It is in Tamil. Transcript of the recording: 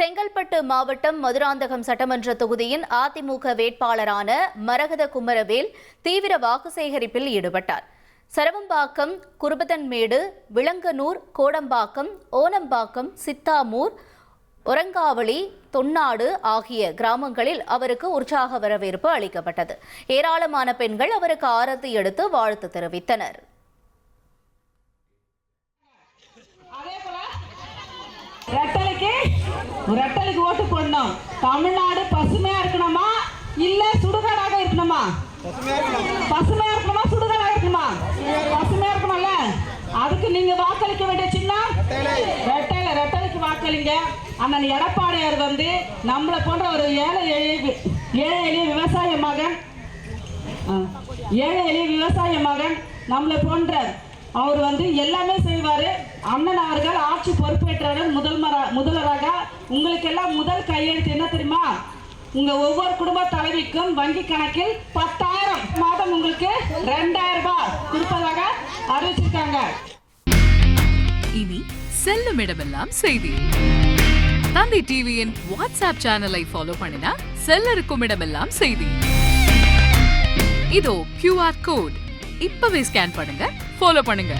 செங்கல்பட்டு மாவட்டம் மதுராந்தகம் சட்டமன்ற தொகுதியின் அதிமுக வேட்பாளரான மரகத குமரவேல் தீவிர வாக்கு சேகரிப்பில் ஈடுபட்டார். சரவம்பாக்கம், குருபதன்மேடு, விளங்கனூர், கோடம்பாக்கம், ஓனம்பாக்கம், சித்தாமூர், ஒரங்காவளி, தொன்னாடு ஆகிய கிராமங்களில் அவருக்கு உற்சாக வரவேற்பு அளிக்கப்பட்டது. ஏராளமான பெண்கள் அவருக்கு ஆரத்தி எடுத்து வாழ்த்து தெரிவித்தனர். ரெட்டலுக்கு ஓட்டு போடணும். தமிழ்நாடு பசுமையா இருக்கணுமா இல்ல சுடுகாடாக இருக்கணுமா? பசுமையா இருக்கணுமா சுடுகாடாக இருக்கணுமா? பசுமையா இருக்கணும்ல. அதுக்கு நீங்க வாக்களிக்க வேண்டிய சின்னம் ரெட்டலுக்கு வாக்களிங்க. அண்ணன் எடப்பாடியார் நம்மளை போன்ற ஒரு ஏழை எளிய விவசாய மகன் நம்மளை போன்ற அவர் எல்லாமே செய்வாரு. அண்ணன் அவர்கள் ஆட்சி பொறுப்பேற்றவுடன் முதல்வராக உங்களுக்கு எல்லாம் முதல் கையெழுத்து என்ன தெரியுமா? உங்க ஒவ்வொரு குடும்ப தலைவிக்கும் வங்கி கணக்கில் 10,000 மாதம் உங்களுக்கு 2,000 ரூபாய் கொடுப்பதாக அறிவிச்சிருக்காங்க. இனி செல்லும் இடமெல்லாம் செய்தி. தந்தி டிவியின் வாட்ஸ்அப் சேனலை ஃபாலோ பண்ணினா செல்லருக்கும் இடமெல்லாம் செய்தி. இதோ QR கோட் இப்பவே ஸ்கேன் பண்ணுங்க, ஃபாலோ பண்ணுங்க.